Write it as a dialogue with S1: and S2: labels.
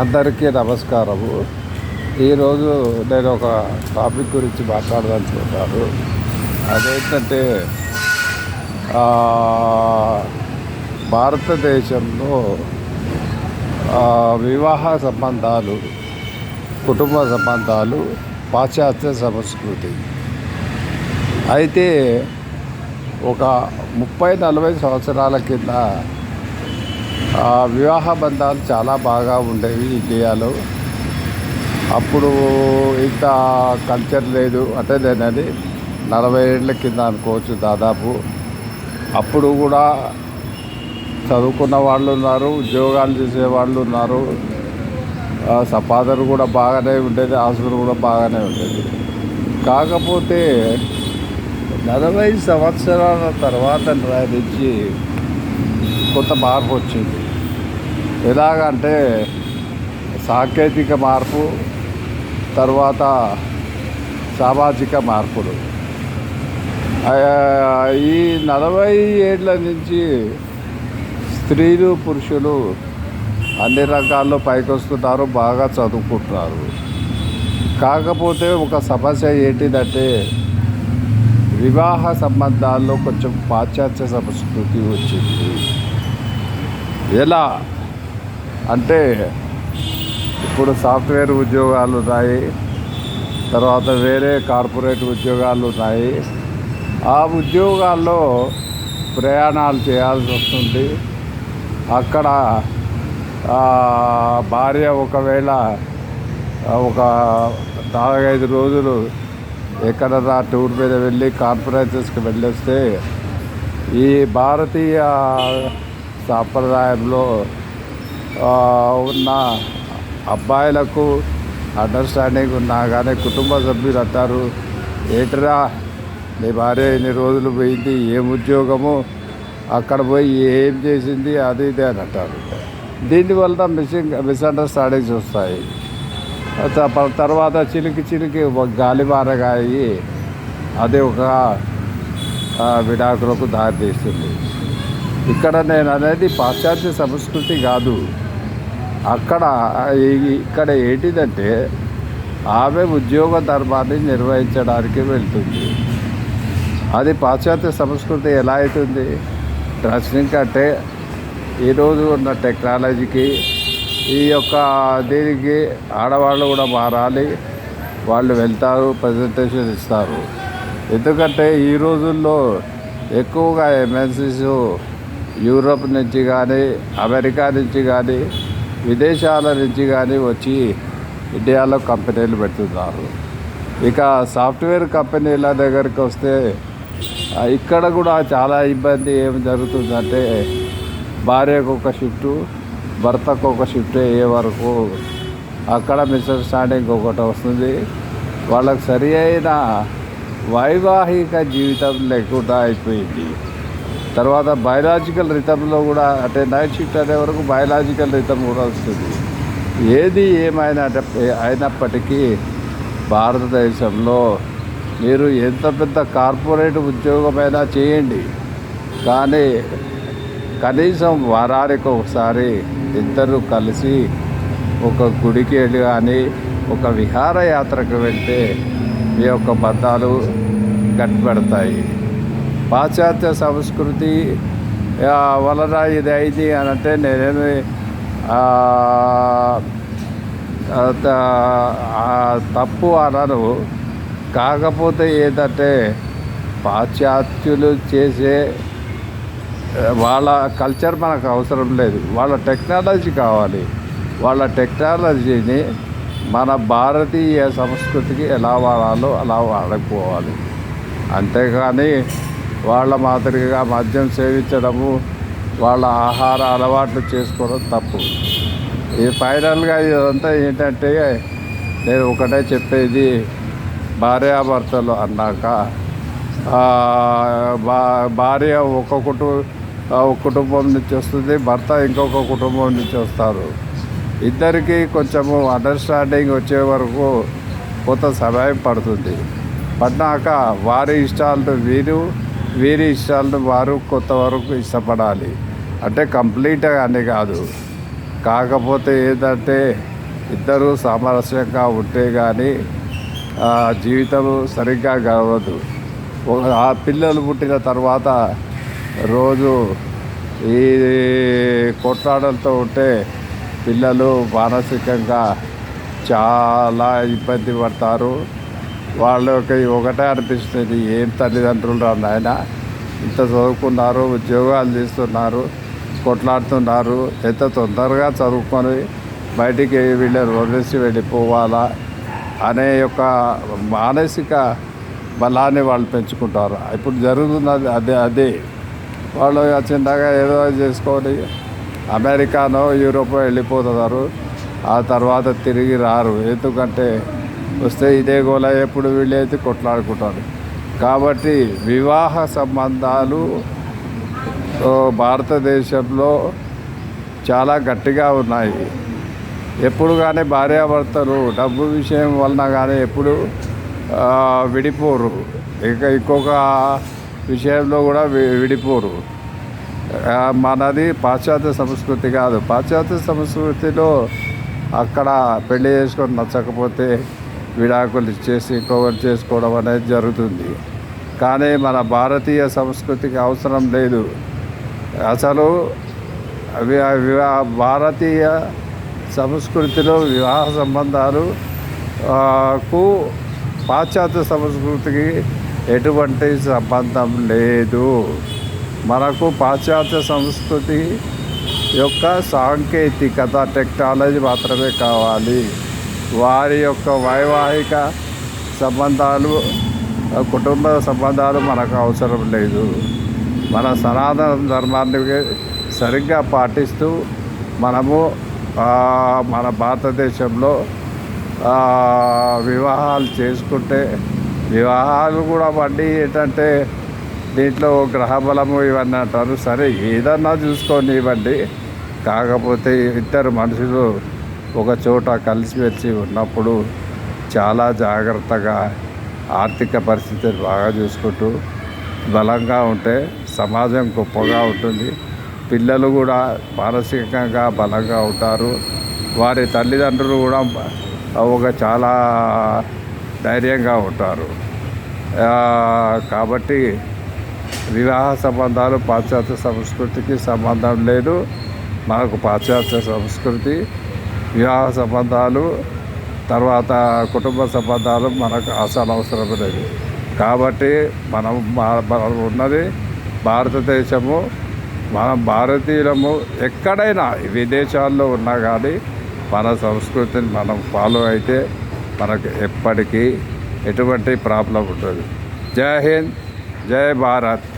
S1: అందరికీ నమస్కారము. ఈరోజు నేను ఒక టాపిక్ గురించి మాట్లాడదలుచుకున్నాను. అదేంటంటే భారతదేశంలో వివాహ సంబంధాలు, కుటుంబ సంబంధాలు పాశ్చాత్య సంస్కృతి. అయితే ఒక 30-40 సంవత్సరాల కింద వివాహ బంధాలు చాలా బాగా ఉండేవి ఇండియాలో. అప్పుడు ఇంత కల్చర్ లేదు, అంటే నేనది 40 ఏళ్ళ కింద అనుకోవచ్చు దాదాపు. అప్పుడు కూడా చదువుకున్న వాళ్ళు ఉన్నారు, ఉద్యోగాలు చేసేవాళ్ళు ఉన్నారు, సంపాదన కూడా బాగానే ఉండేది, ఆస్తులు కూడా బాగానే ఉండేది. కాకపోతే 40 సంవత్సరాల తర్వాత నుంచి కొంత మార్పు వచ్చింది. ఎలాగంటే సాంకేతిక మార్పు, తర్వాత సామాజిక మార్పులు. ఈ 40 ఏళ్ళ నుంచి స్త్రీలు పురుషులు అన్ని రంగాల్లో పైకొస్తున్నారు, బాగా చదువుకుంటున్నారు. కాకపోతే ఒక సమస్య ఏంటిదంటే వివాహ సంబంధాల్లో కొంచెం పాశ్చాత్య సంస్కృతి వచ్చింది. ఎలా అంటే ఇప్పుడు సాఫ్ట్వేర్ ఉద్యోగాలు ఉన్నాయి, తర్వాత వేరే కార్పొరేట్ ఉద్యోగాలు ఉన్నాయి. ఆ ఉద్యోగాల్లో ప్రయాణాలు చేయాల్సి వస్తుంది. అక్కడ భార్య ఒకవేళ ఒక 4-5 రోజులు ఎక్కడన్నా టూర్ మీద వెళ్ళి కాన్ఫరెన్సెస్కి వెళ్ళొస్తే ఈ భారతీయ సాంప్రదాయంలో ఉన్న అబ్బాయిలకు అండర్స్టాండింగ్ ఉన్నా కానీ కుటుంబ సభ్యులు అంటారు, ఏంటరా నీ భార్య ఇన్ని రోజులు పోయింది, ఏం ఉద్యోగము, అక్కడ పోయి ఏం చేసింది, అది ఇది అని అంటారు. దీనివల్ల మిస్అండర్స్టాండింగ్స్ వస్తాయి. తర్వాత చిలికి గాలిబారగాయి అది ఒక విడాకులకు దారితీస్తుంది. ఇక్కడ నేను అనేది పాశ్చాత్య సంస్కృతి కాదు. ఇక్కడ ఏంటిదంటే ఆమె ఉద్యోగ ధర్మాన్ని నిర్వహించడానికి వెళ్తుంది. అది పాశ్చాత్య సంస్కృతి ఎలా అవుతుంది? డ్రెస్సింగ్ అంటే ఈరోజు ఉన్న టెక్నాలజీకి ఈ యొక్క దీనికి ఆడవాళ్ళు కూడా మారాలి. వాళ్ళు వెళ్తారు, ప్రజెంటేషన్ ఇస్తారు. ఎందుకంటే ఈ రోజుల్లో ఎక్కువగా ఎంఎన్సీస్ యూరోప్ నుంచి కానీ, అమెరికా నుంచి కానీ, విదేశాల నుంచి కానీ వచ్చి ఇండియాలో కంపెనీలు పెడుతున్నారు. ఇక సాఫ్ట్వేర్ కంపెనీల దగ్గరికి వస్తే ఇక్కడ కూడా చాలా ఇబ్బంది ఏం జరుగుతుందంటే భార్యకు ఒక షిఫ్టు, భర్తకు ఒక షిఫ్ట్ అయ్యే వరకు అక్కడ మిస్అండర్స్టాండింగ్ ఒకటి వస్తుంది. వాళ్ళకి సరి అయిన వైవాహిక జీవితం లేకుండా అయిపోయింది. తర్వాత బయలాజికల్ రిథంలో కూడా, అంటే నైట్ షిఫ్ట్ అనే వరకు బయలాజికల్ రిథం కూడా వస్తుంది. ఏది ఏమైనా అయినప్పటికీ భారతదేశంలో మీరు ఎంత పెద్ద కార్పొరేట్ ఉద్యోగమైనా చేయండి, కానీ కనీసం వారానికి ఒకసారి ఇద్దరు కలిసి ఒక గుడికి వెళ్ళి కానీ, ఒక విహారయాత్రకు వెళ్తే మీ యొక్క బంధాలు గట్టిపడతాయి. పాశ్చాత్య సంస్కృతి వలన ఇది అయింది అని అంటే నేనేమి తప్పు అనను. కాకపోతే ఏంటంటే పాశ్చాత్యులు చేసే వాళ్ళ కల్చర్ మనకు అవసరం లేదు, వాళ్ళ టెక్నాలజీ కావాలి. వాళ్ళ టెక్నాలజీని మన భారతీయ సంస్కృతికి ఎలా వాడాలో అలా వాడుకోవాలి. అంతేకాని వాళ్ళ మాదిరిగా మద్యం సేవించడము, వాళ్ళ ఆహార అలవాట్లు చేసుకోవడం తప్పు. ఈ ఫైనల్గా ఇదంతా ఏంటంటే నేను ఒకటే చెప్పేది, భార్యాభర్తలు అన్నాక భార్య ఒక కుటుంబం నుంచి వస్తుంది, భర్త ఇంకొక కుటుంబం నుంచి వస్తారు. ఇద్దరికి కొంచెము అండర్స్టాండింగ్ వచ్చే వరకు కొంత సమయం పడుతుంది. పడినాక వారి ఇష్టాలను వీరి ఇష్టాలను వారు కొంతవరకు ఇష్టపడాలి. అంటే కంప్లీట్గా అని కాదు. కాకపోతే ఏంటంటే ఇద్దరూ సామరస్యంగా ఉంటే కానీ జీవితం సరిగ్గా గడవదు. ఆ పిల్లలు పుట్టిన తర్వాత రోజు ఈ కొట్లాటలతో ఉంటే పిల్లలు మానసికంగా చాలా ఇబ్బంది పడతారు. వాళ్ళకి ఒకటే అనిపిస్తుంది, ఏం తల్లిదండ్రులు రా నాయన, ఇంత చదువుకున్నారు, ఉద్యోగాలు చేస్తున్నారు, కొట్లాడుతున్నారు, ఎంత తొందరగా చదువుకొని బయటికి వీళ్ళని వదిలేసి వెళ్ళిపోవాలా అనే యొక్క మానసిక బలాన్ని వాళ్ళు పెంచుకుంటారు. ఇప్పుడు జరుగుతున్నది అదే. వాళ్ళు చిన్నగా ఏదో చేసుకొని అమెరికానో యూరోపో వెళ్ళిపోతున్నారు. ఆ తర్వాత తిరిగి రారు. ఎందుకంటే వస్తే ఇదే గోల, ఎప్పుడు వీళ్ళైతే కొట్లాడుకుంటారు. కాబట్టి వివాహ సంబంధాలు భారతదేశంలో చాలా గట్టిగా ఉన్నాయి. ఎప్పుడు కానీ భార్యాభర్తలు డబ్బు విషయం వలన కానీ ఎప్పుడు విడిపోరు. ఇంకొక విషయంలో కూడా విడిపోరు. మనది పాశ్చాత్య సంస్కృతి కాదు. పాశ్చాత్య సంస్కృతిలో అక్కడ పెళ్లి చేసుకొని నచ్చకపోతే విడాకులు ఇచ్చేసి ఇంకొకటి చేసుకోవడం అనేది జరుగుతుంది. కానీ మన భారతీయ సంస్కృతికి అవసరం లేదు. అసలు భారతీయ సంస్కృతిలో వివాహ సంబంధాలు కు పాశ్చాత్య సంస్కృతికి ఎటువంటి సంబంధం లేదు. మనకు పాశ్చాత్య సంస్కృతి యొక్క సాంకేతికత, టెక్నాలజీ మాత్రమే కావాలి. వారి యొక్క వైవాహిక సంబంధాలు, కుటుంబ సంబంధాలు మనకు అవసరం లేదు. మన సనాతన ధర్మాన్ని సరిగ్గా పాటిస్తూ మనము మన భారతదేశంలో వివాహాలు చేసుకుంటే, వివాహాలు కూడా మళ్ళీ ఏంటంటే దీంట్లో గ్రహబలము ఇవన్నీ అంటారు. సరే, ఏదన్నా చూసుకొని ఇవ్వండి. కాకపోతే ఇద్దరు మనుషులు ఒక చోట కలిసిమెలిసి ఉన్నప్పుడు చాలా జాగ్రత్తగా ఆర్థిక పరిస్థితులు బాగా చూసుకుంటూ బలంగా ఉంటే సమాజం గొప్పగా ఉంటుంది. పిల్లలు కూడా మానసికంగా బలంగా ఉంటారు. వారి తల్లిదండ్రులు కూడా చాలా ధైర్యంగా ఉంటారు. కాబట్టి వివాహ సంబంధాలు పాశ్చాత్య సంస్కృతికి సంబంధం లేదు. మనకు పాశ్చాత్య సంస్కృతి, వివాహ సంబంధాలు, తర్వాత కుటుంబ సంబంధాలు మనకు అసలు అవసరం లేదు. కాబట్టి మనం ఉన్నది భారతదేశము. మనం భారతీయులము. ఎక్కడైనా విదేశాల్లో ఉన్నా కానీ మన సంస్కృతిని మనం ఫాలో అయితే మనకు ఎప్పటికీ ఎటువంటి ప్రాబ్లం ఉంటుంది. జై హింద్, జై భారత్.